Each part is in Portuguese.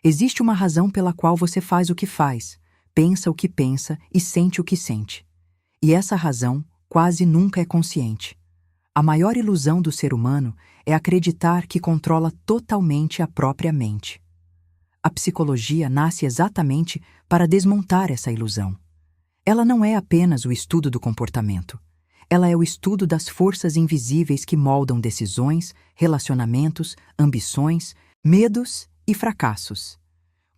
Existe uma razão pela qual você faz o que faz, pensa o que pensa e sente o que sente. E essa razão quase nunca é consciente. A maior ilusão do ser humano é acreditar que controla totalmente a própria mente. A psicologia nasce exatamente para desmontar essa ilusão. Ela não é apenas o estudo do comportamento. Ela é o estudo das forças invisíveis que moldam decisões, relacionamentos, ambições, medos e fracassos.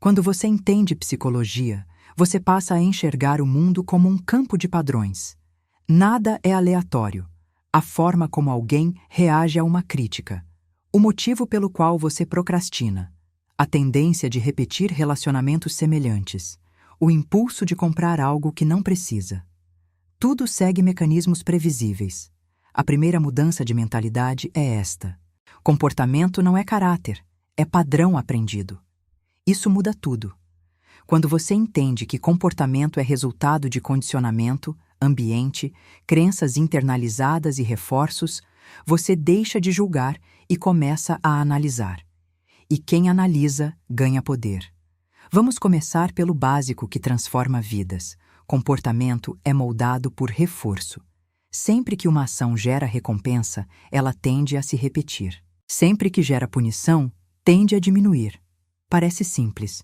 Quando você entende psicologia, você passa a enxergar o mundo como um campo de padrões. Nada é aleatório. A forma como alguém reage a uma crítica, o motivo pelo qual você procrastina, a tendência de repetir relacionamentos semelhantes, o impulso de comprar algo que não precisa. Tudo segue mecanismos previsíveis. A primeira mudança de mentalidade é esta. Comportamento não é caráter, é padrão aprendido. Isso muda tudo. Quando você entende que comportamento é resultado de condicionamento, ambiente, crenças internalizadas e reforços, você deixa de julgar e começa a analisar. E quem analisa ganha poder. Vamos começar pelo básico que transforma vidas. Comportamento é moldado por reforço. Sempre que uma ação gera recompensa, ela tende a se repetir. Sempre que gera punição, tende a diminuir. Parece simples.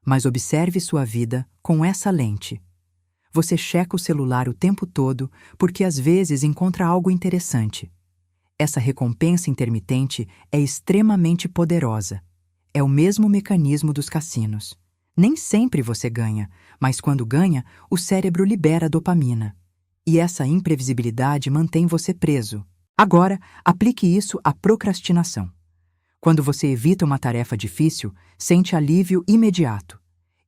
Mas observe sua vida com essa lente. Você checa o celular o tempo todo porque às vezes encontra algo interessante. Essa recompensa intermitente é extremamente poderosa. É o mesmo mecanismo dos cassinos. Nem sempre você ganha, mas quando ganha, o cérebro libera dopamina. E essa imprevisibilidade mantém você preso. Agora, aplique isso à procrastinação. Quando você evita uma tarefa difícil, sente alívio imediato.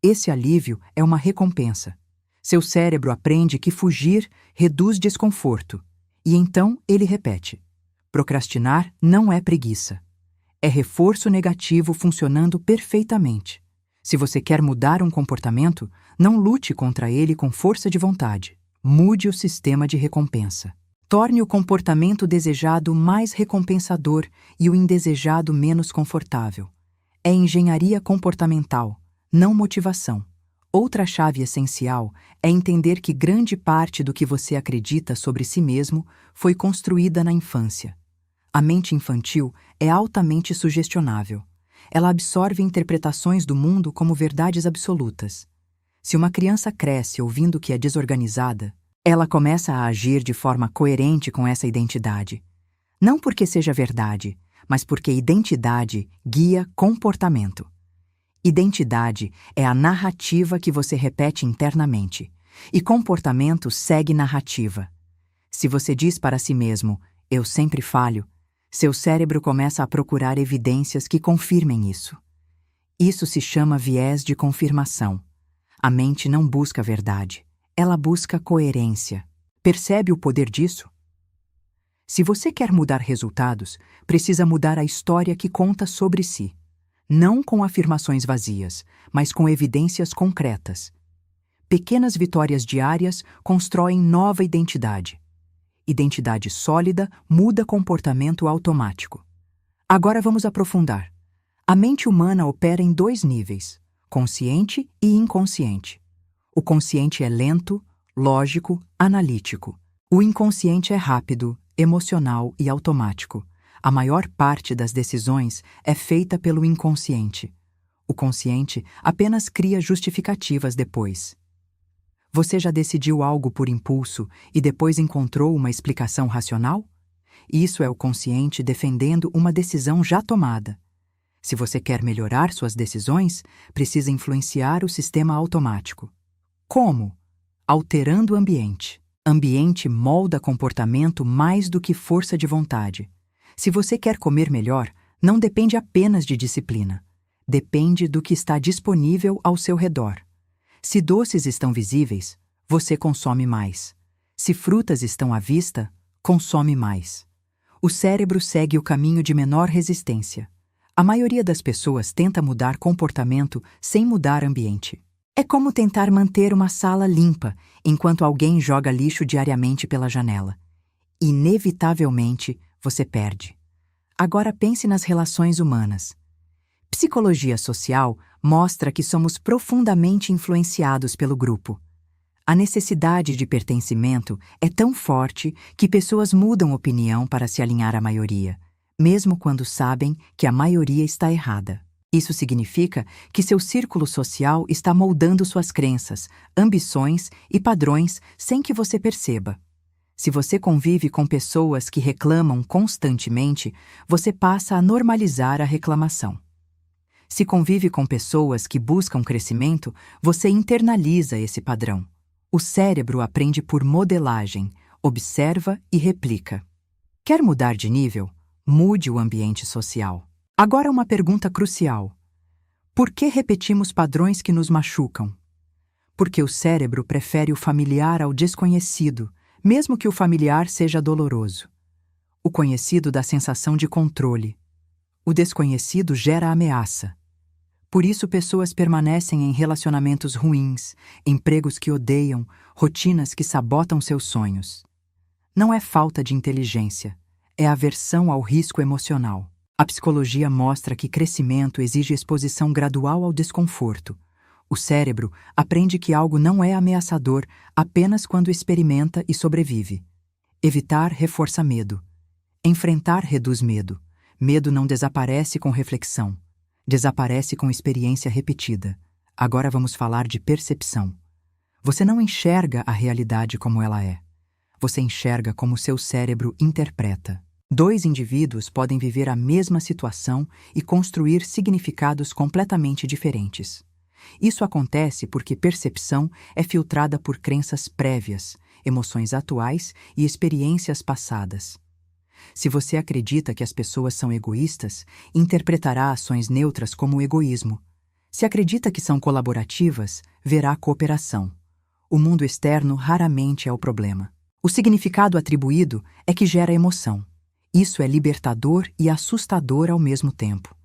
Esse alívio é uma recompensa. Seu cérebro aprende que fugir reduz desconforto. E então ele repete. Procrastinar não é preguiça. É reforço negativo funcionando perfeitamente. Se você quer mudar um comportamento, não lute contra ele com força de vontade. Mude o sistema de recompensa. Torne o comportamento desejado mais recompensador e o indesejado menos confortável. É engenharia comportamental, não motivação. Outra chave essencial é entender que grande parte do que você acredita sobre si mesmo foi construída na infância. A mente infantil é altamente sugestionável. Ela absorve interpretações do mundo como verdades absolutas. Se uma criança cresce ouvindo que é desorganizada, ela começa a agir de forma coerente com essa identidade. Não porque seja verdade, mas porque identidade guia comportamento. Identidade é a narrativa que você repete internamente, e comportamento segue narrativa. Se você diz para si mesmo, eu sempre falho, seu cérebro começa a procurar evidências que confirmem isso. Isso se chama viés de confirmação. A mente não busca verdade, ela busca coerência. Percebe o poder disso? Se você quer mudar resultados, precisa mudar a história que conta sobre si. Não com afirmações vazias, mas com evidências concretas. Pequenas vitórias diárias constroem nova identidade. Identidade sólida muda comportamento automático. Agora vamos aprofundar. A mente humana opera em 2 níveis, consciente e inconsciente. O consciente é lento, lógico, analítico. O inconsciente é rápido, emocional e automático. A maior parte das decisões é feita pelo inconsciente. O consciente apenas cria justificativas depois. Você já decidiu algo por impulso e depois encontrou uma explicação racional? Isso é o consciente defendendo uma decisão já tomada. Se você quer melhorar suas decisões, precisa influenciar o sistema automático. Como? Alterando o ambiente. Ambiente molda comportamento mais do que força de vontade. Se você quer comer melhor, não depende apenas de disciplina. Depende do que está disponível ao seu redor. Se doces estão visíveis, você consome mais. Se frutas estão à vista, consome mais. O cérebro segue o caminho de menor resistência. A maioria das pessoas tenta mudar comportamento sem mudar ambiente. É como tentar manter uma sala limpa enquanto alguém joga lixo diariamente pela janela. Inevitavelmente, você perde. Agora pense nas relações humanas. Psicologia social mostra que somos profundamente influenciados pelo grupo. A necessidade de pertencimento é tão forte que pessoas mudam opinião para se alinhar à maioria, mesmo quando sabem que a maioria está errada. Isso significa que seu círculo social está moldando suas crenças, ambições e padrões sem que você perceba. Se você convive com pessoas que reclamam constantemente, você passa a normalizar a reclamação. Se convive com pessoas que buscam crescimento, você internaliza esse padrão. O cérebro aprende por modelagem, observa e replica. Quer mudar de nível? Mude o ambiente social. Agora uma pergunta crucial. Por que repetimos padrões que nos machucam? Porque o cérebro prefere o familiar ao desconhecido, mesmo que o familiar seja doloroso. O conhecido dá sensação de controle. O desconhecido gera ameaça. Por isso, pessoas permanecem em relacionamentos ruins, empregos que odeiam, rotinas que sabotam seus sonhos. Não é falta de inteligência, é aversão ao risco emocional. A psicologia mostra que crescimento exige exposição gradual ao desconforto. O cérebro aprende que algo não é ameaçador apenas quando experimenta e sobrevive. Evitar reforça medo. Enfrentar reduz medo. Medo não desaparece com reflexão. Desaparece com experiência repetida. Agora vamos falar de percepção. Você não enxerga a realidade como ela é. Você enxerga como seu cérebro interpreta. Dois indivíduos podem viver a mesma situação e construir significados completamente diferentes. Isso acontece porque percepção é filtrada por crenças prévias, emoções atuais e experiências passadas. Se você acredita que as pessoas são egoístas, interpretará ações neutras como egoísmo. Se acredita que são colaborativas, verá cooperação. O mundo externo raramente é o problema. O significado atribuído é que gera emoção. Isso é libertador e assustador ao mesmo tempo.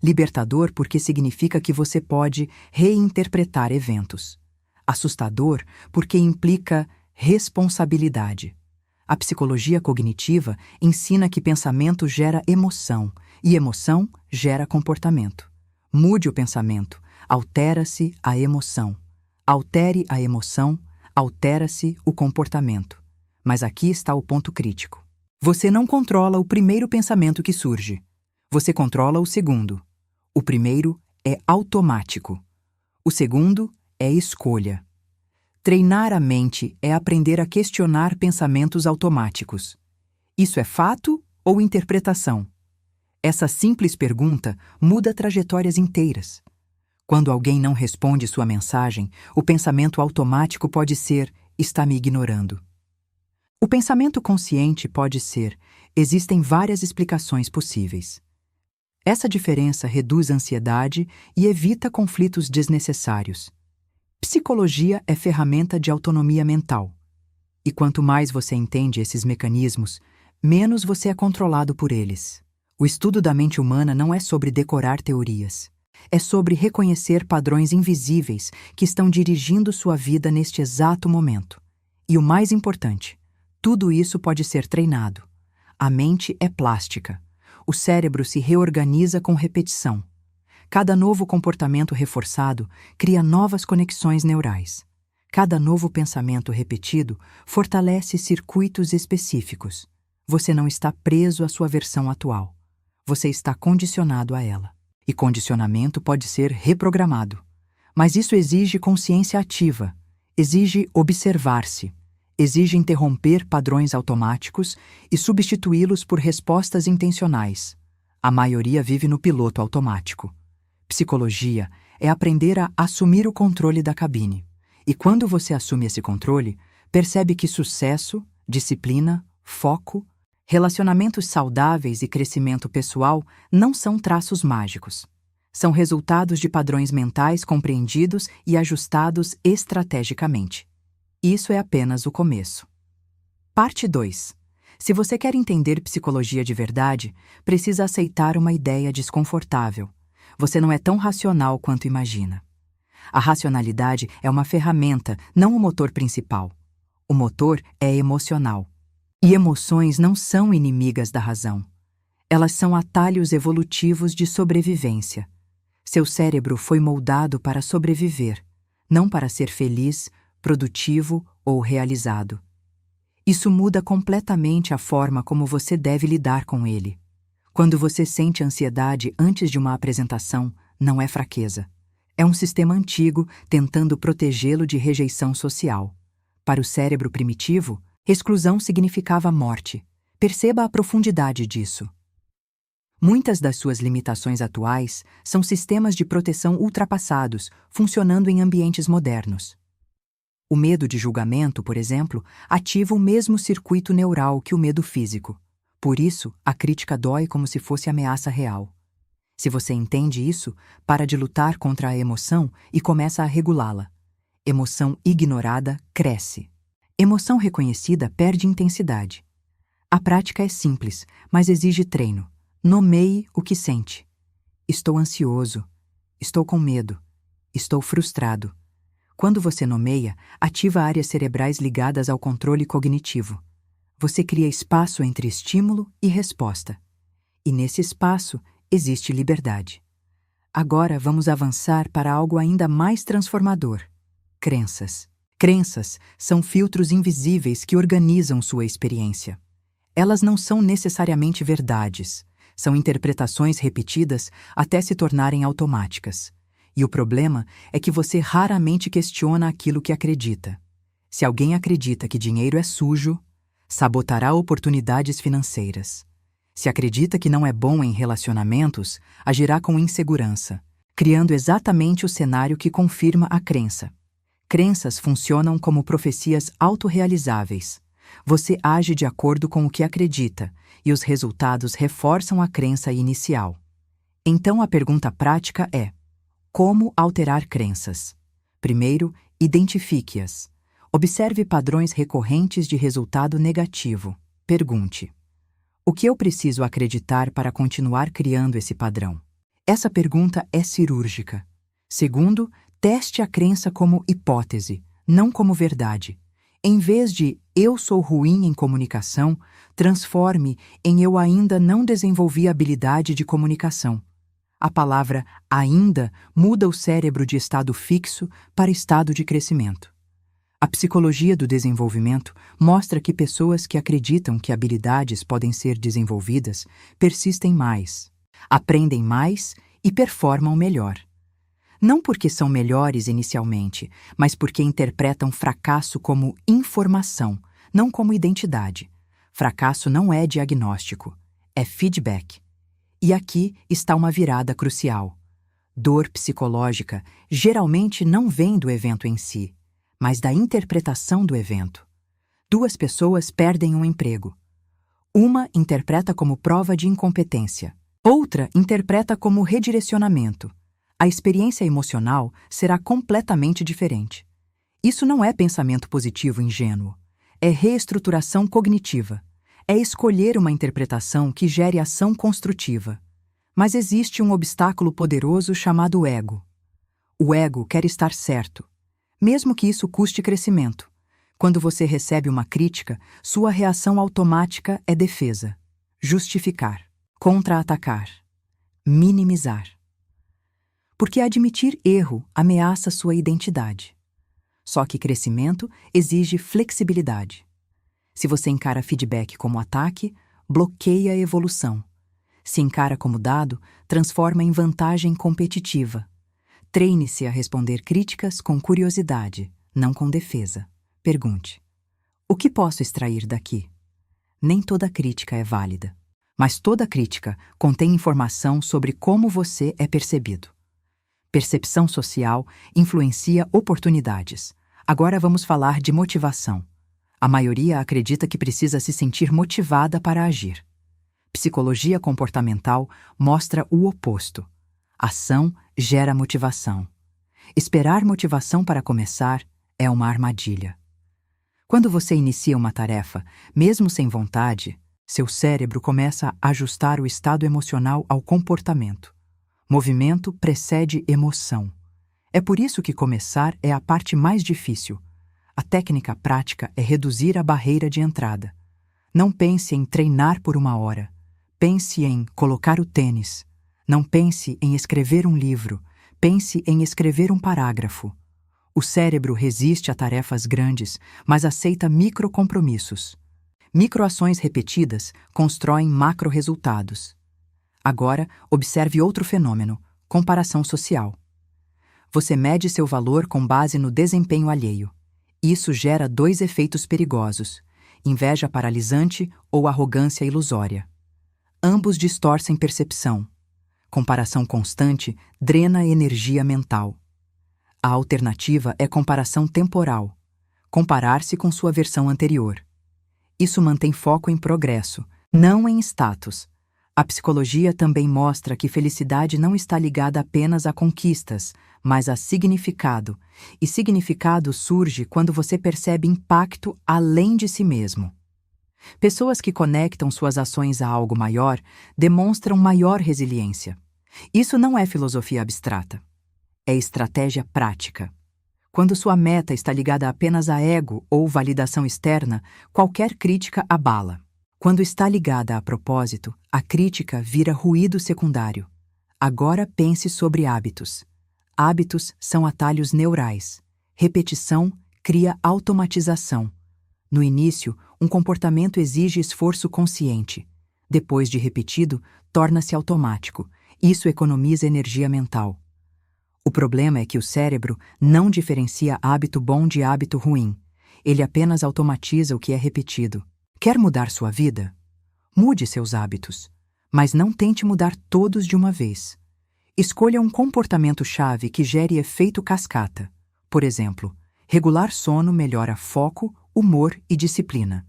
Libertador porque significa que você pode reinterpretar eventos. Assustador porque implica responsabilidade. A psicologia cognitiva ensina que pensamento gera emoção e emoção gera comportamento. Mude o pensamento, altera-se a emoção. Altere a emoção, altera-se o comportamento. Mas aqui está o ponto crítico. Você não controla o primeiro pensamento que surge. Você controla o segundo. O primeiro é automático. O segundo é escolha. Treinar a mente é aprender a questionar pensamentos automáticos. Isso é fato ou interpretação? Essa simples pergunta muda trajetórias inteiras. Quando alguém não responde sua mensagem, o pensamento automático pode ser: está me ignorando. O pensamento consciente pode ser: existem várias explicações possíveis. Essa diferença reduz a ansiedade e evita conflitos desnecessários. Psicologia é ferramenta de autonomia mental. E quanto mais você entende esses mecanismos, menos você é controlado por eles. O estudo da mente humana não é sobre decorar teorias. É sobre reconhecer padrões invisíveis que estão dirigindo sua vida neste exato momento. E o mais importante, tudo isso pode ser treinado. A mente é plástica. O cérebro se reorganiza com repetição. Cada novo comportamento reforçado cria novas conexões neurais. Cada novo pensamento repetido fortalece circuitos específicos. Você não está preso à sua versão atual. Você está condicionado a ela. E condicionamento pode ser reprogramado. Mas isso exige consciência ativa, exige observar-se, exige interromper padrões automáticos e substituí-los por respostas intencionais. A maioria vive no piloto automático. Psicologia é aprender a assumir o controle da cabine. E quando você assume esse controle, percebe que sucesso, disciplina, foco, relacionamentos saudáveis e crescimento pessoal não são traços mágicos. São resultados de padrões mentais compreendidos e ajustados estrategicamente. Isso é apenas o começo. Parte 2. Se você quer entender psicologia de verdade, precisa aceitar uma ideia desconfortável. Você não é tão racional quanto imagina. A racionalidade é uma ferramenta, não o motor principal. O motor é emocional. E emoções não são inimigas da razão. Elas são atalhos evolutivos de sobrevivência. Seu cérebro foi moldado para sobreviver, não para ser feliz, produtivo ou realizado. Isso muda completamente a forma como você deve lidar com ele. Quando você sente ansiedade antes de uma apresentação, não é fraqueza. É um sistema antigo tentando protegê-lo de rejeição social. Para o cérebro primitivo, exclusão significava morte. Perceba a profundidade disso. Muitas das suas limitações atuais são sistemas de proteção ultrapassados, funcionando em ambientes modernos. O medo de julgamento, por exemplo, ativa o mesmo circuito neural que o medo físico. Por isso, a crítica dói como se fosse ameaça real. Se você entende isso, para de lutar contra a emoção e começa a regulá-la. Emoção ignorada cresce. Emoção reconhecida perde intensidade. A prática é simples, mas exige treino. Nomeie o que sente. Estou ansioso. Estou com medo. Estou frustrado. Quando você nomeia, ativa áreas cerebrais ligadas ao controle cognitivo. Você cria espaço entre estímulo e resposta. E nesse espaço existe liberdade. Agora vamos avançar para algo ainda mais transformador: crenças. Crenças são filtros invisíveis que organizam sua experiência. Elas não são necessariamente verdades. São interpretações repetidas até se tornarem automáticas. E o problema é que você raramente questiona aquilo que acredita. Se alguém acredita que dinheiro é sujo, sabotará oportunidades financeiras. Se acredita que não é bom em relacionamentos, agirá com insegurança, criando exatamente o cenário que confirma a crença. Crenças funcionam como profecias autorrealizáveis. Você age de acordo com o que acredita, e os resultados reforçam a crença inicial. Então a pergunta prática é: como alterar crenças? Primeiro, identifique-as. Observe padrões recorrentes de resultado negativo. Pergunte: o que eu preciso acreditar para continuar criando esse padrão? Essa pergunta é cirúrgica. Segundo, teste a crença como hipótese, não como verdade. Em vez de "eu sou ruim em comunicação", transforme em "eu ainda não desenvolvi a habilidade de comunicação". A palavra "ainda" muda o cérebro de estado fixo para estado de crescimento. A psicologia do desenvolvimento mostra que pessoas que acreditam que habilidades podem ser desenvolvidas persistem mais, aprendem mais e performam melhor. Não porque são melhores inicialmente, mas porque interpretam fracasso como informação, não como identidade. Fracasso não é diagnóstico, é feedback. E aqui está uma virada crucial. Dor psicológica geralmente não vem do evento em si, mas da interpretação do evento. Duas pessoas perdem um emprego. Uma interpreta como prova de incompetência. Outra interpreta como redirecionamento. A experiência emocional será completamente diferente. Isso não é pensamento positivo ingênuo. É reestruturação cognitiva. É escolher uma interpretação que gere ação construtiva. Mas existe um obstáculo poderoso chamado ego. O ego quer estar certo, mesmo que isso custe crescimento. Quando você recebe uma crítica, sua reação automática é defesa, justificar, contra-atacar, minimizar. Porque admitir erro ameaça sua identidade. Só que crescimento exige flexibilidade. Se você encara feedback como ataque, bloqueia a evolução. Se encara como dado, transforma em vantagem competitiva. Treine-se a responder críticas com curiosidade, não com defesa. Pergunte: o que posso extrair daqui? Nem toda crítica é válida, mas toda crítica contém informação sobre como você é percebido. Percepção social influencia oportunidades. Agora vamos falar de motivação. A maioria acredita que precisa se sentir motivada para agir. Psicologia comportamental mostra o oposto. Ação gera motivação. Esperar motivação para começar é uma armadilha. Quando você inicia uma tarefa, mesmo sem vontade, seu cérebro começa a ajustar o estado emocional ao comportamento. Movimento precede emoção. É por isso que começar é a parte mais difícil. A técnica prática é reduzir a barreira de entrada. Não pense em treinar por 1 hora. Pense em colocar o tênis. Não pense em escrever um livro, pense em escrever um parágrafo. O cérebro resiste a tarefas grandes, mas aceita microcompromissos. Microações repetidas constroem macro-resultados. Agora, observe outro fenômeno: comparação social. Você mede seu valor com base no desempenho alheio. Isso gera dois efeitos perigosos: inveja paralisante ou arrogância ilusória. Ambos distorcem percepção. Comparação constante drena energia mental. A alternativa é comparação temporal. Comparar-se com sua versão anterior. Isso mantém foco em progresso, não em status. A psicologia também mostra que felicidade não está ligada apenas a conquistas, mas a significado. E significado surge quando você percebe impacto além de si mesmo. Pessoas que conectam suas ações a algo maior demonstram maior resiliência. Isso não é filosofia abstrata. É estratégia prática. Quando sua meta está ligada apenas a ego ou validação externa, qualquer crítica abala. Quando está ligada a propósito, a crítica vira ruído secundário. Agora pense sobre hábitos. Hábitos são atalhos neurais. Repetição cria automatização. No início, um comportamento exige esforço consciente. Depois de repetido, torna-se automático. Isso economiza energia mental. O problema é que o cérebro não diferencia hábito bom de hábito ruim. Ele apenas automatiza o que é repetido. Quer mudar sua vida? Mude seus hábitos, mas não tente mudar todos de uma vez. Escolha um comportamento-chave que gere efeito cascata. Por exemplo, regular sono melhora foco, humor e disciplina.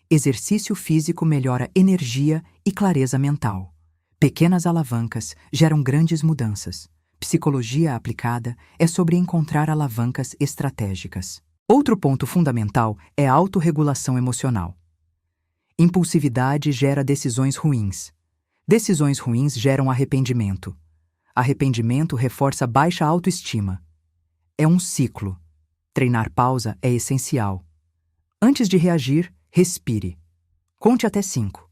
Exercício físico melhora energia e clareza mental. Pequenas alavancas geram grandes mudanças. Psicologia aplicada é sobre encontrar alavancas estratégicas. Outro ponto fundamental é a autorregulação emocional. Impulsividade gera decisões ruins. Decisões ruins geram arrependimento. Arrependimento reforça baixa autoestima. É um ciclo. Treinar pausa é essencial. Antes de reagir, respire. Conte até 5.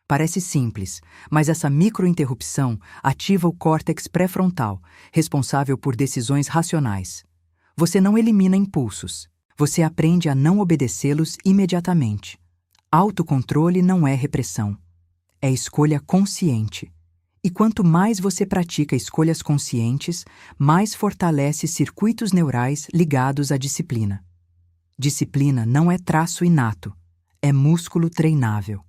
Parece simples, mas essa microinterrupção ativa o córtex pré-frontal, responsável por decisões racionais. Você não elimina impulsos. Você aprende a não obedecê-los imediatamente. Autocontrole não é repressão. É escolha consciente. E quanto mais você pratica escolhas conscientes, mais fortalece circuitos neurais ligados à disciplina. Disciplina não é traço inato, é músculo treinável.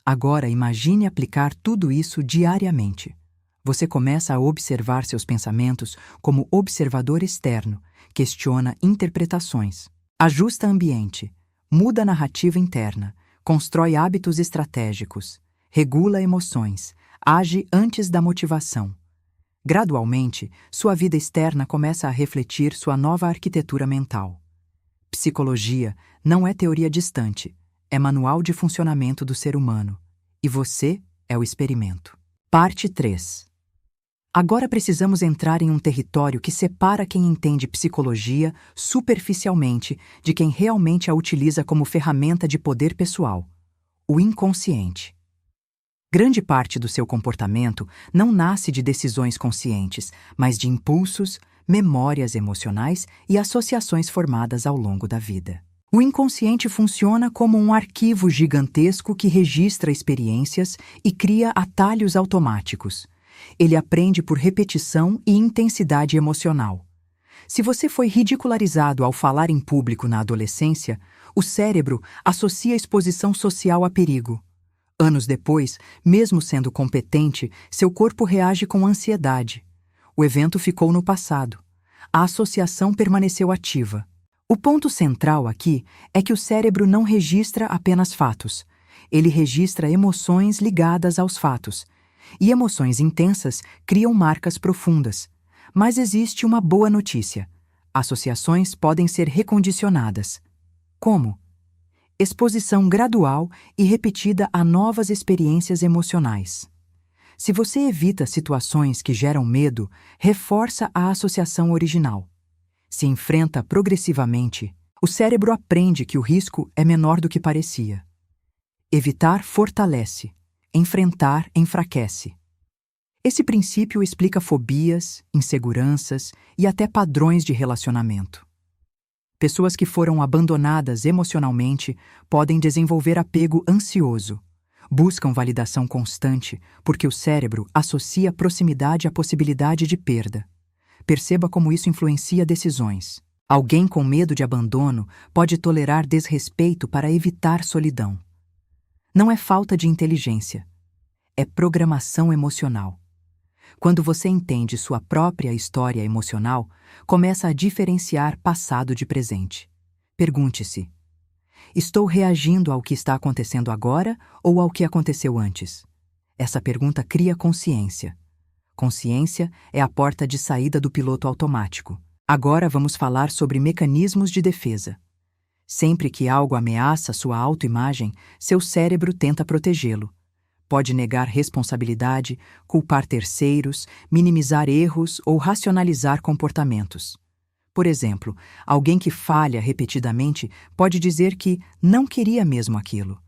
Agora imagine aplicar tudo isso diariamente. Você começa a observar seus pensamentos como observador externo, questiona interpretações, ajusta ambiente, muda a narrativa interna, constrói hábitos estratégicos, regula emoções, age antes da motivação. Gradualmente, sua vida externa começa a refletir sua nova arquitetura mental. Psicologia não é teoria distante, é manual de funcionamento do ser humano. E você é o experimento. Parte 3. Agora precisamos entrar em um território que separa quem entende psicologia superficialmente de quem realmente a utiliza como ferramenta de poder pessoal: o inconsciente. Grande parte do seu comportamento não nasce de decisões conscientes, mas de impulsos, memórias emocionais e associações formadas ao longo da vida. O inconsciente funciona como um arquivo gigantesco que registra experiências e cria atalhos automáticos. Ele aprende por repetição e intensidade emocional. Se você foi ridicularizado ao falar em público na adolescência, o cérebro associa a exposição social a perigo. Anos depois, mesmo sendo competente, seu corpo reage com ansiedade. O evento ficou no passado. A associação permaneceu ativa. O ponto central aqui é que o cérebro não registra apenas fatos. Ele registra emoções ligadas aos fatos. E emoções intensas criam marcas profundas. Mas existe uma boa notícia: associações podem ser recondicionadas. Como? Exposição gradual e repetida a novas experiências emocionais. Se você evita situações que geram medo, reforça a associação original. Se enfrenta progressivamente, o cérebro aprende que o risco é menor do que parecia. Evitar fortalece, enfrentar enfraquece. Esse princípio explica fobias, inseguranças e até padrões de relacionamento. Pessoas que foram abandonadas emocionalmente podem desenvolver apego ansioso. Buscam validação constante porque o cérebro associa proximidade à possibilidade de perda. Perceba como isso influencia decisões. Alguém com medo de abandono pode tolerar desrespeito para evitar solidão. Não é falta de inteligência, é programação emocional. Quando você entende sua própria história emocional, começa a diferenciar passado de presente. Pergunte-se: estou reagindo ao que está acontecendo agora ou ao que aconteceu antes? Essa pergunta cria consciência. Consciência é a porta de saída do piloto automático. Agora vamos falar sobre mecanismos de defesa. Sempre que algo ameaça sua autoimagem, seu cérebro tenta protegê-lo. Pode negar responsabilidade, culpar terceiros, minimizar erros ou racionalizar comportamentos. Por exemplo, alguém que falha repetidamente pode dizer que não queria mesmo aquilo.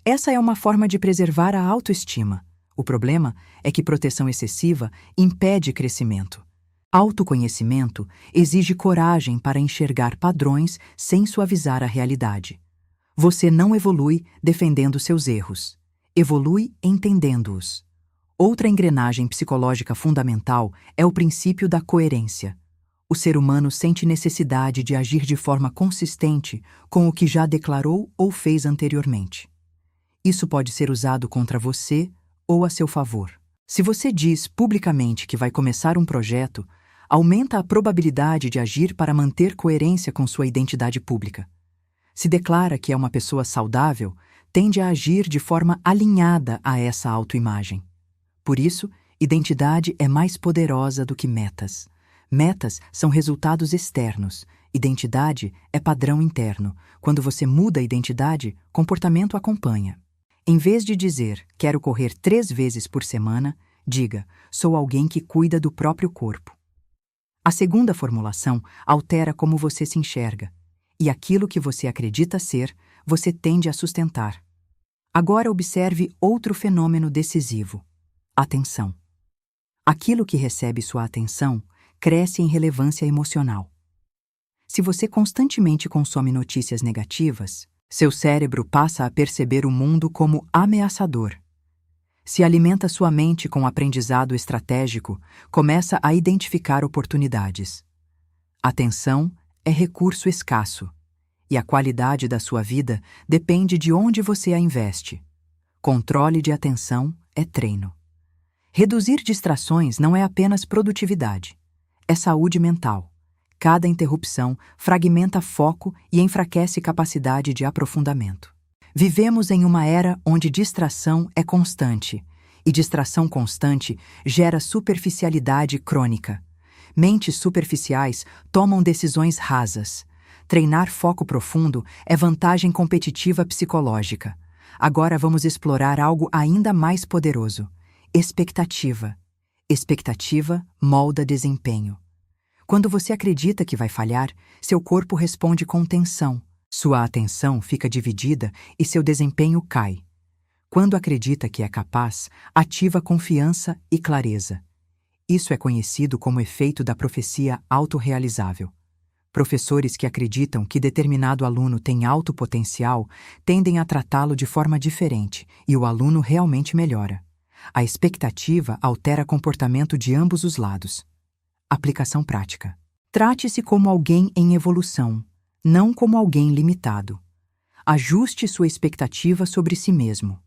Essa é uma forma de preservar a autoestima. O problema é que proteção excessiva impede crescimento. Autoconhecimento exige coragem para enxergar padrões sem suavizar a realidade. Você não evolui defendendo seus erros. Evolui entendendo-os. Outra engrenagem psicológica fundamental é o princípio da coerência. O ser humano sente necessidade de agir de forma consistente com o que já declarou ou fez anteriormente. Isso pode ser usado contra você ou a seu favor. Se você diz publicamente que vai começar um projeto, aumenta a probabilidade de agir para manter coerência com sua identidade pública. Se declara que é uma pessoa saudável, tende a agir de forma alinhada a essa autoimagem. Por isso, identidade é mais poderosa do que metas. Metas são resultados externos. Identidade é padrão interno. Quando você muda a identidade, comportamento acompanha. Em vez de dizer, quero correr 3 vezes por semana, diga, sou alguém que cuida do próprio corpo. A segunda formulação altera como você se enxerga. E aquilo que você acredita ser, você tende a sustentar. Agora observe outro fenômeno decisivo: atenção. Aquilo que recebe sua atenção cresce em relevância emocional. Se você constantemente consome notícias negativas, seu cérebro passa a perceber o mundo como ameaçador. Se alimenta sua mente com aprendizado estratégico, começa a identificar oportunidades. Atenção é recurso escasso. E a qualidade da sua vida depende de onde você a investe. Controle de atenção é treino. Reduzir distrações não é apenas produtividade, é saúde mental. Cada interrupção fragmenta foco e enfraquece capacidade de aprofundamento. Vivemos em uma era onde distração é constante, e distração constante gera superficialidade crônica. Mentes superficiais tomam decisões rasas. Treinar foco profundo é vantagem competitiva psicológica. Agora vamos explorar algo ainda mais poderoso: expectativa. Expectativa molda desempenho. Quando você acredita que vai falhar, seu corpo responde com tensão. Sua atenção fica dividida e seu desempenho cai. Quando acredita que é capaz, ativa confiança e clareza. Isso é conhecido como efeito da profecia autorrealizável. Professores que acreditam que determinado aluno tem alto potencial tendem a tratá-lo de forma diferente e o aluno realmente melhora. A expectativa altera comportamento de ambos os lados. Aplicação prática. Trate-se como alguém em evolução, não como alguém limitado. Ajuste sua expectativa sobre si mesmo.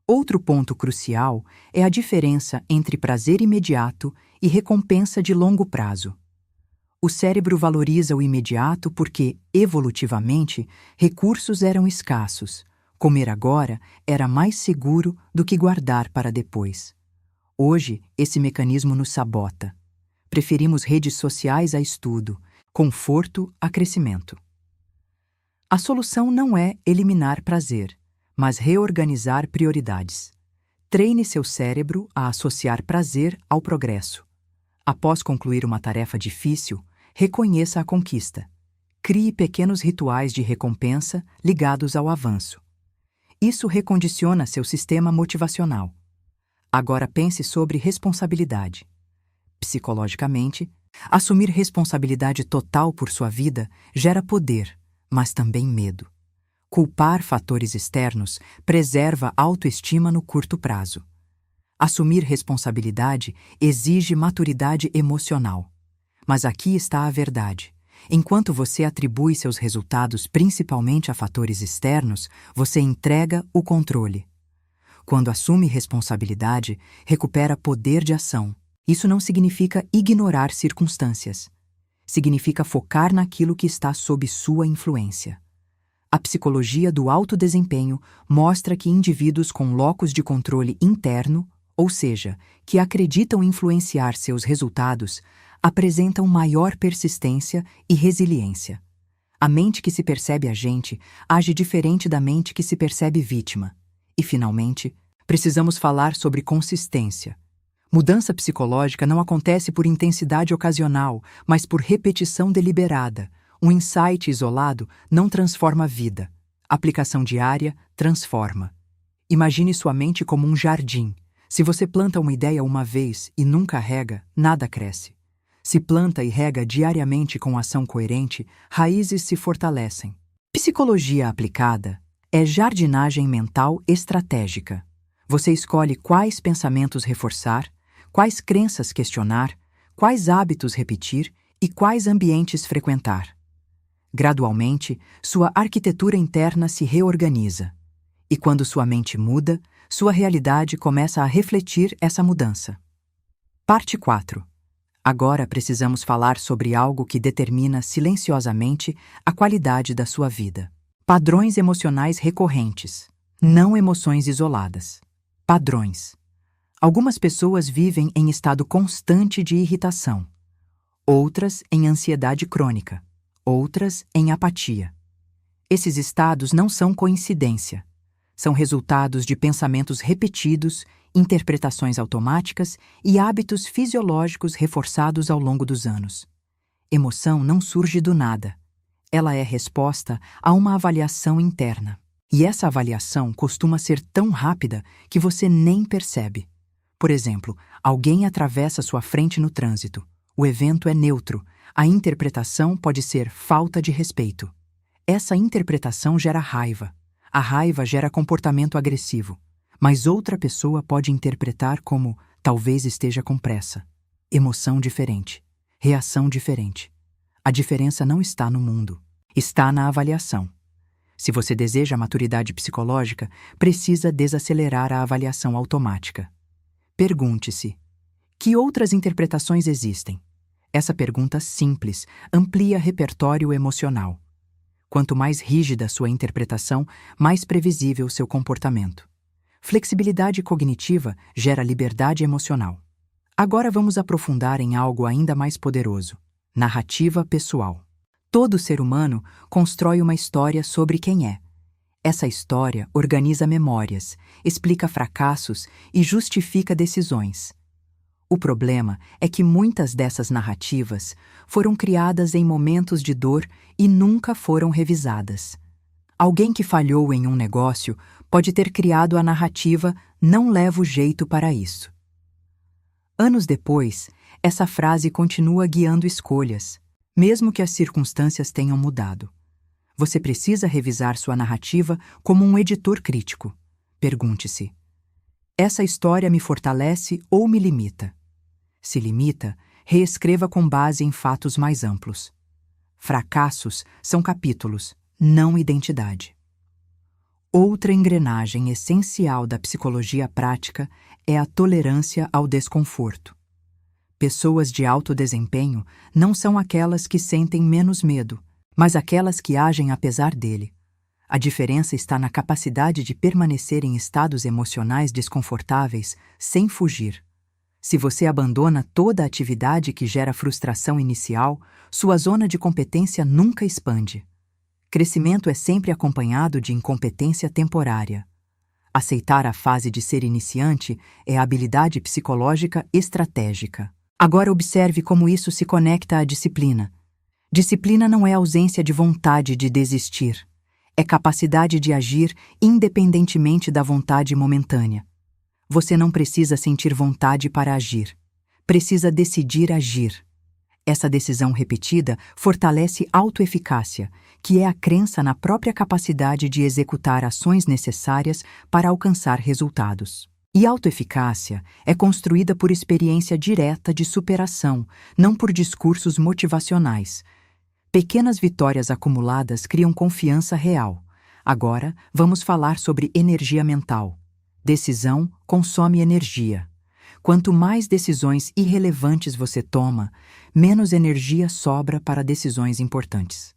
Outro ponto crucial é a diferença entre prazer imediato e recompensa de longo prazo. O cérebro valoriza o imediato porque, evolutivamente, recursos eram escassos. Comer agora era mais seguro do que guardar para depois. Hoje, esse mecanismo nos sabota. Preferimos redes sociais a estudo, conforto a crescimento. A solução não é eliminar prazer, mas reorganizar prioridades. Treine seu cérebro a associar prazer ao progresso. Após concluir uma tarefa difícil, reconheça a conquista. Crie pequenos rituais de recompensa ligados ao avanço. Isso recondiciona seu sistema motivacional. Agora pense sobre responsabilidade. Psicologicamente, assumir responsabilidade total por sua vida gera poder, mas também medo. Culpar fatores externos preserva a autoestima no curto prazo. Assumir responsabilidade exige maturidade emocional. Mas aqui está a verdade. Enquanto você atribui seus resultados principalmente a fatores externos, você entrega o controle. Quando assume responsabilidade, recupera poder de ação. Isso não significa ignorar circunstâncias. Significa focar naquilo que está sob sua influência. A psicologia do alto desempenho mostra que indivíduos com locus de controle interno, ou seja, que acreditam influenciar seus resultados, apresentam maior persistência e resiliência. A mente que se percebe agente age diferente da mente que se percebe vítima. E, finalmente, precisamos falar sobre consistência. Mudança psicológica não acontece por intensidade ocasional, mas por repetição deliberada. Um insight isolado não transforma a vida. Aplicação diária transforma. Imagine sua mente como um jardim. Se você planta uma ideia uma vez e nunca rega, nada cresce. Se planta e rega diariamente com ação coerente, raízes se fortalecem. Psicologia aplicada é jardinagem mental estratégica. Você escolhe quais pensamentos reforçar, quais crenças questionar, quais hábitos repetir e quais ambientes frequentar. Gradualmente, sua arquitetura interna se reorganiza. E quando sua mente muda, sua realidade começa a refletir essa mudança. Parte 4. Agora precisamos falar sobre algo que determina silenciosamente a qualidade da sua vida. Padrões emocionais recorrentes, não emoções isoladas. Padrões. Algumas pessoas vivem em estado constante de irritação, outras em ansiedade crônica, outras em apatia. Esses estados não são coincidência. São resultados de pensamentos repetidos, interpretações automáticas e hábitos fisiológicos reforçados ao longo dos anos. Emoção não surge do nada. Ela é resposta a uma avaliação interna. E essa avaliação costuma ser tão rápida que você nem percebe. Por exemplo, alguém atravessa sua frente no trânsito. O evento é neutro. A interpretação pode ser falta de respeito. Essa interpretação gera raiva. A raiva gera comportamento agressivo. Mas outra pessoa pode interpretar como talvez esteja com pressa. Emoção diferente. Reação diferente. A diferença não está no mundo. Está na avaliação. Se você deseja maturidade psicológica, precisa desacelerar a avaliação automática. Pergunte-se: que outras interpretações existem? Essa pergunta simples amplia repertório emocional. Quanto mais rígida sua interpretação, mais previsível seu comportamento. Flexibilidade cognitiva gera liberdade emocional. Agora vamos aprofundar em algo ainda mais poderoso: narrativa pessoal. Todo ser humano constrói uma história sobre quem é. Essa história organiza memórias, explica fracassos e justifica decisões. O problema é que muitas dessas narrativas foram criadas em momentos de dor e nunca foram revisadas. Alguém que falhou em um negócio pode ter criado a narrativa "não levo jeito para isso". Anos depois, essa frase continua guiando escolhas, mesmo que as circunstâncias tenham mudado. Você precisa revisar sua narrativa como um editor crítico. Pergunte-se: essa história me fortalece ou me limita? Se limita, reescreva com base em fatos mais amplos. Fracassos são capítulos, não identidade. Outra engrenagem essencial da psicologia prática é a tolerância ao desconforto. Pessoas de alto desempenho não são aquelas que sentem menos medo, mas aquelas que agem apesar dele. A diferença está na capacidade de permanecer em estados emocionais desconfortáveis sem fugir. Se você abandona toda a atividade que gera frustração inicial, sua zona de competência nunca expande. Crescimento é sempre acompanhado de incompetência temporária. Aceitar a fase de ser iniciante é a habilidade psicológica estratégica. Agora observe como isso se conecta à disciplina. Disciplina não é ausência de vontade de desistir. É capacidade de agir independentemente da vontade momentânea. Você não precisa sentir vontade para agir. Precisa decidir agir. Essa decisão repetida fortalece autoeficácia, que é a crença na própria capacidade de executar ações necessárias para alcançar resultados. E autoeficácia é construída por experiência direta de superação, não por discursos motivacionais. Pequenas vitórias acumuladas criam confiança real. Agora, vamos falar sobre energia mental. Decisão consome energia. Quanto mais decisões irrelevantes você toma, menos energia sobra para decisões importantes.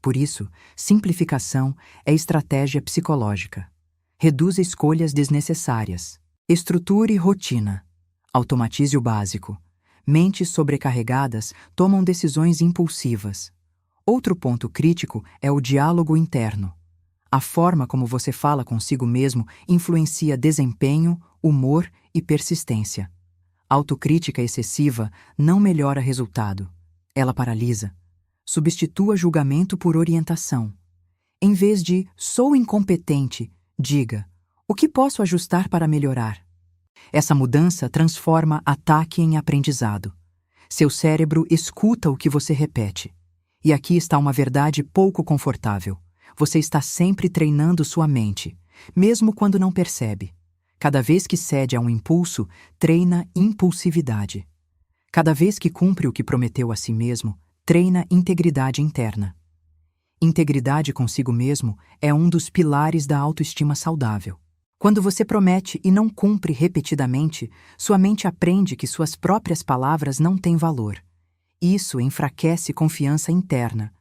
Por isso, simplificação é estratégia psicológica. Reduza escolhas desnecessárias. Estruture rotina. Automatize o básico. Mentes sobrecarregadas tomam decisões impulsivas. Outro ponto crítico é o diálogo interno. A forma como você fala consigo mesmo influencia desempenho, humor e persistência. Autocrítica excessiva não melhora resultado. Ela paralisa. Substitua julgamento por orientação. Em vez de "sou incompetente", diga "o que posso ajustar para melhorar?". Essa mudança transforma ataque em aprendizado. Seu cérebro escuta o que você repete. E aqui está uma verdade pouco confortável. Você está sempre treinando sua mente, mesmo quando não percebe. Cada vez que cede a um impulso, treina impulsividade. Cada vez que cumpre o que prometeu a si mesmo, treina integridade interna. Integridade consigo mesmo é um dos pilares da autoestima saudável. Quando você promete e não cumpre repetidamente, sua mente aprende que suas próprias palavras não têm valor. Isso enfraquece confiança interna.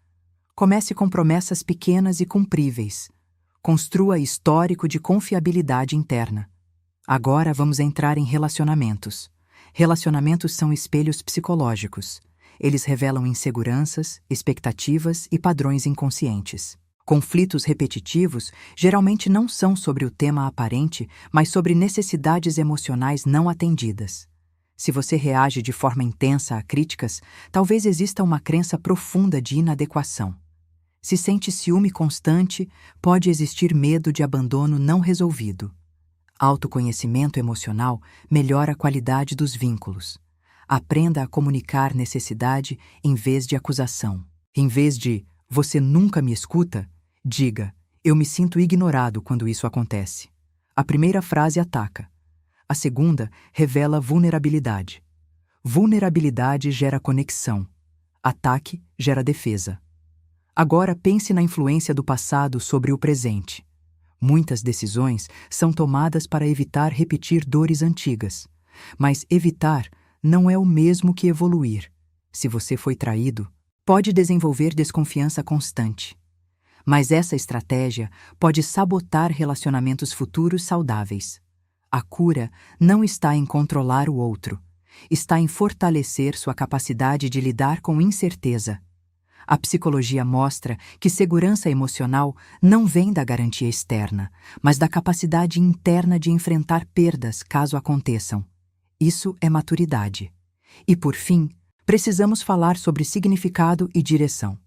Comece com promessas pequenas e cumpríveis. Construa histórico de confiabilidade interna. Agora vamos entrar em relacionamentos. Relacionamentos são espelhos psicológicos. Eles revelam inseguranças, expectativas e padrões inconscientes. Conflitos repetitivos geralmente não são sobre o tema aparente, mas sobre necessidades emocionais não atendidas. Se você reage de forma intensa a críticas, talvez exista uma crença profunda de inadequação. Se sente ciúme constante, pode existir medo de abandono não resolvido. Autoconhecimento emocional melhora a qualidade dos vínculos. Aprenda a comunicar necessidade em vez de acusação. Em vez de "você nunca me escuta", diga "eu me sinto ignorado quando isso acontece". A primeira frase ataca. A segunda revela vulnerabilidade. Vulnerabilidade gera conexão. Ataque gera defesa. Agora pense na influência do passado sobre o presente. Muitas decisões são tomadas para evitar repetir dores antigas. Mas evitar não é o mesmo que evoluir. Se você foi traído, pode desenvolver desconfiança constante. Mas essa estratégia pode sabotar relacionamentos futuros saudáveis. A cura não está em controlar o outro. Está em fortalecer sua capacidade de lidar com incerteza. A psicologia mostra que segurança emocional não vem da garantia externa, mas da capacidade interna de enfrentar perdas caso aconteçam. Isso é maturidade. E, por fim, precisamos falar sobre significado e direção.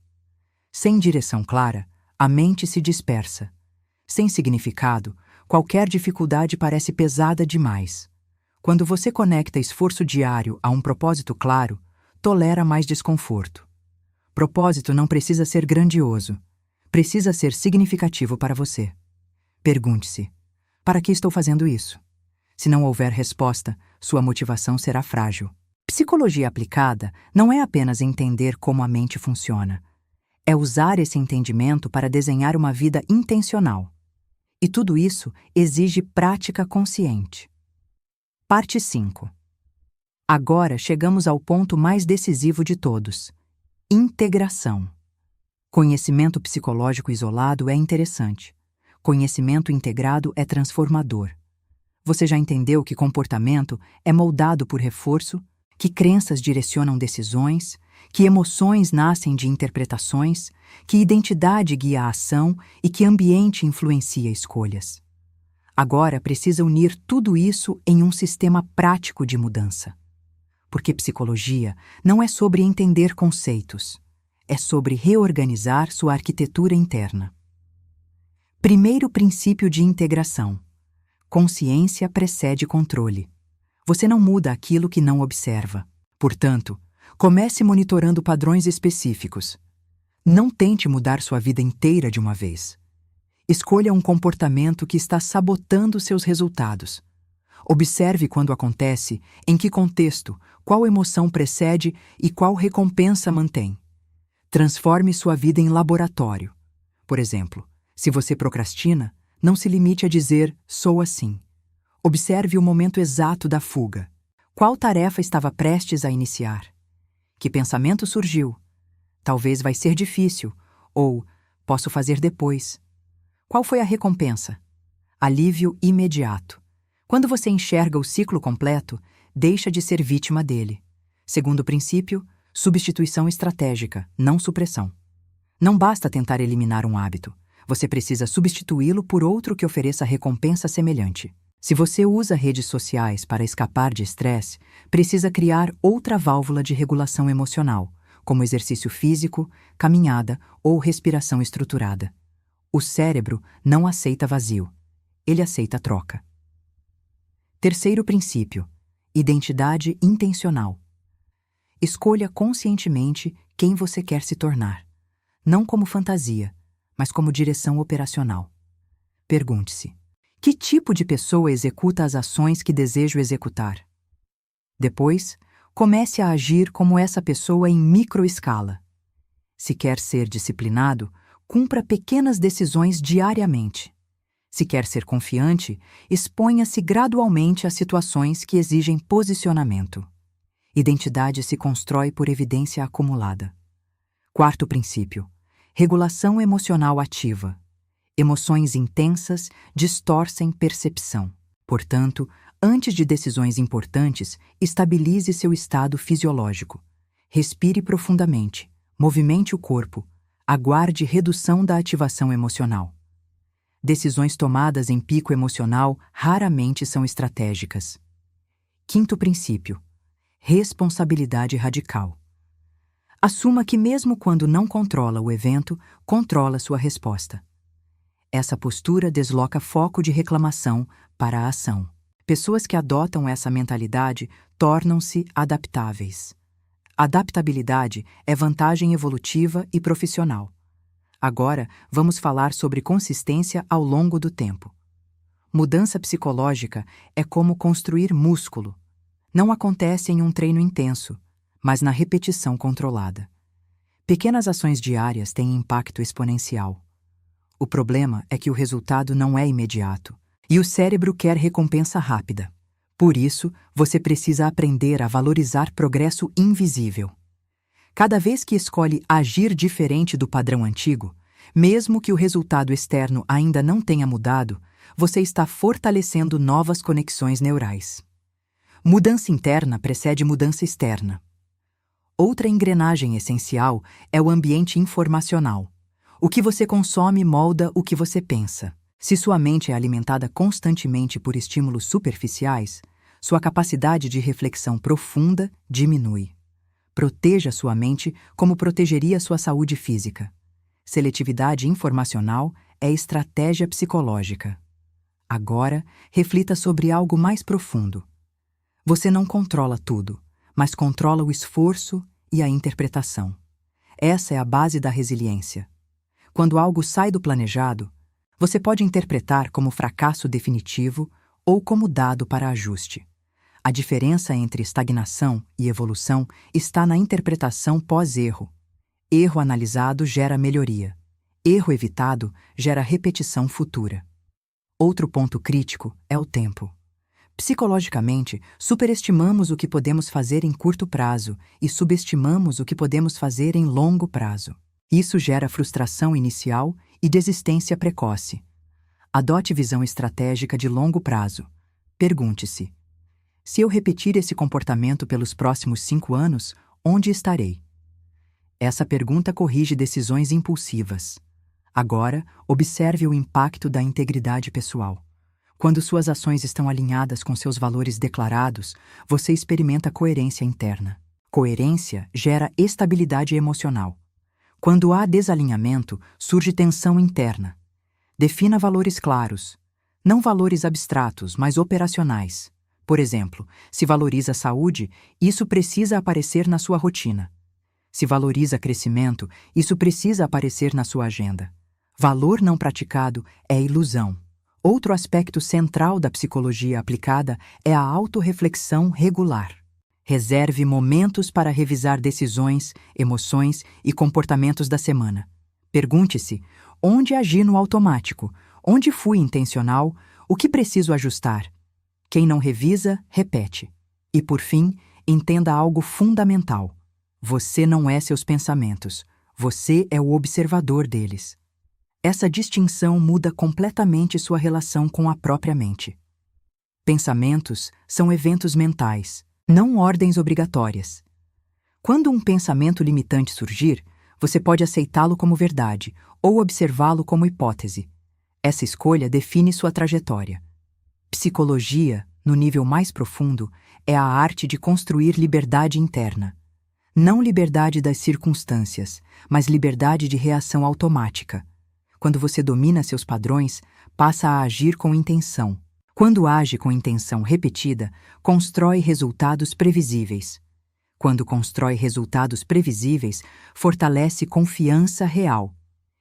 Sem direção clara, a mente se dispersa. Sem significado, qualquer dificuldade parece pesada demais. Quando você conecta esforço diário a um propósito claro, tolera mais desconforto. Propósito não precisa ser grandioso. Precisa ser significativo para você. Pergunte-se: para que estou fazendo isso? Se não houver resposta, sua motivação será frágil. Psicologia aplicada não é apenas entender como a mente funciona. É usar esse entendimento para desenhar uma vida intencional. E tudo isso exige prática consciente. Parte 5. Agora chegamos ao ponto mais decisivo de todos: integração. Conhecimento psicológico isolado é interessante. Conhecimento integrado é transformador. Você já entendeu que comportamento é moldado por reforço, que crenças direcionam decisões, que emoções nascem de interpretações, que identidade guia a ação e que ambiente influencia escolhas. Agora precisa unir tudo isso em um sistema prático de mudança. Porque psicologia não é sobre entender conceitos, é sobre reorganizar sua arquitetura interna. Primeiro princípio de integração: Consciência precede controle. Você não muda aquilo que não observa. Portanto, comece monitorando padrões específicos. Não tente mudar sua vida inteira de uma vez. Escolha um comportamento que está sabotando seus resultados. Observe quando acontece, em que contexto, qual emoção precede e qual recompensa mantém. Transforme sua vida em laboratório. Por exemplo, se você procrastina, não se limite a dizer "sou assim". Observe o momento exato da fuga. Qual tarefa estava prestes a iniciar? Que pensamento surgiu? Talvez vai ser difícil, ou posso fazer depois. Qual foi a recompensa? Alívio imediato. Quando você enxerga o ciclo completo, deixa de ser vítima dele. Segundo princípio, substituição estratégica, não supressão. Não basta tentar eliminar um hábito. Você precisa substituí-lo por outro que ofereça recompensa semelhante. Se você usa redes sociais para escapar de estresse, precisa criar outra válvula de regulação emocional, como exercício físico, caminhada ou respiração estruturada. O cérebro não aceita vazio. Ele aceita troca. Terceiro princípio: identidade intencional. Escolha conscientemente quem você quer se tornar, não como fantasia, mas como direção operacional. Pergunte-se: que tipo de pessoa executa as ações que desejo executar? Depois, comece a agir como essa pessoa em microescala. Se quer ser disciplinado, cumpra pequenas decisões diariamente. Se quer ser confiante, exponha-se gradualmente a situações que exigem posicionamento. Identidade se constrói por evidência acumulada. Quarto princípio: regulação emocional ativa. Emoções intensas distorcem percepção. Portanto, antes de decisões importantes, estabilize seu estado fisiológico. Respire profundamente, movimente o corpo, aguarde redução da ativação emocional. Decisões tomadas em pico emocional raramente são estratégicas. Quinto princípio: responsabilidade radical. Assuma que mesmo quando não controla o evento, controla sua resposta. Essa postura desloca foco de reclamação para a ação. Pessoas que adotam essa mentalidade tornam-se adaptáveis. Adaptabilidade é vantagem evolutiva e profissional. Agora, vamos falar sobre consistência ao longo do tempo. Mudança psicológica é como construir músculo. Não acontece em um treino intenso, mas na repetição controlada. Pequenas ações diárias têm impacto exponencial. O problema é que o resultado não é imediato, e o cérebro quer recompensa rápida. Por isso, você precisa aprender a valorizar progresso invisível. Cada vez que escolhe agir diferente do padrão antigo, mesmo que o resultado externo ainda não tenha mudado, você está fortalecendo novas conexões neurais. Mudança interna precede mudança externa. Outra engrenagem essencial é o ambiente informacional. O que você consome molda o que você pensa. Se sua mente é alimentada constantemente por estímulos superficiais, sua capacidade de reflexão profunda diminui. Proteja sua mente como protegeria sua saúde física. Seletividade informacional é estratégia psicológica. Agora, reflita sobre algo mais profundo. Você não controla tudo, mas controla o esforço e a interpretação. Essa é a base da resiliência. Quando algo sai do planejado, você pode interpretar como fracasso definitivo ou como dado para ajuste. A diferença entre estagnação e evolução está na interpretação pós-erro. Erro analisado gera melhoria. Erro evitado gera repetição futura. Outro ponto crítico é o tempo. Psicologicamente, superestimamos o que podemos fazer em curto prazo e subestimamos o que podemos fazer em longo prazo. Isso gera frustração inicial e desistência precoce. Adote visão estratégica de longo prazo. Pergunte-se: se eu repetir esse comportamento pelos próximos 5 anos, onde estarei? Essa pergunta corrige decisões impulsivas. Agora, observe o impacto da integridade pessoal. Quando suas ações estão alinhadas com seus valores declarados, você experimenta coerência interna. Coerência gera estabilidade emocional. Quando há desalinhamento, surge tensão interna. Defina valores claros. Não valores abstratos, mas operacionais. Por exemplo, se valoriza a saúde, isso precisa aparecer na sua rotina. Se valoriza crescimento, isso precisa aparecer na sua agenda. Valor não praticado é ilusão. Outro aspecto central da psicologia aplicada é a autorreflexão regular. Reserve momentos para revisar decisões, emoções e comportamentos da semana. Pergunte-se: onde agi no automático? Onde fui intencional? O que preciso ajustar? Quem não revisa, repete. E, por fim, entenda algo fundamental. Você não é seus pensamentos. Você é o observador deles. Essa distinção muda completamente sua relação com a própria mente. Pensamentos são eventos mentais, não ordens obrigatórias. Quando um pensamento limitante surgir, você pode aceitá-lo como verdade ou observá-lo como hipótese. Essa escolha define sua trajetória. Psicologia, no nível mais profundo, é a arte de construir liberdade interna. Não liberdade das circunstâncias, mas liberdade de reação automática. Quando você domina seus padrões, passa a agir com intenção. Quando age com intenção repetida, constrói resultados previsíveis. Quando constrói resultados previsíveis, fortalece confiança real.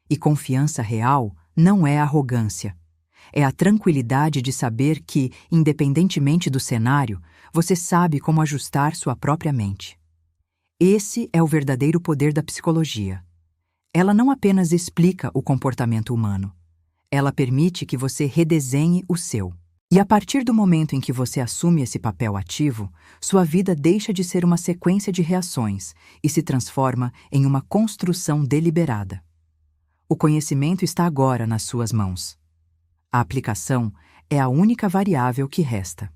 E confiança real não é arrogância. É a tranquilidade de saber que, independentemente do cenário, você sabe como ajustar sua própria mente. Esse é o verdadeiro poder da psicologia. Ela não apenas explica o comportamento humano. Ela permite que você redesenhe o seu. E a partir do momento em que você assume esse papel ativo, sua vida deixa de ser uma sequência de reações e se transforma em uma construção deliberada. O conhecimento está agora nas suas mãos. A aplicação é a única variável que resta.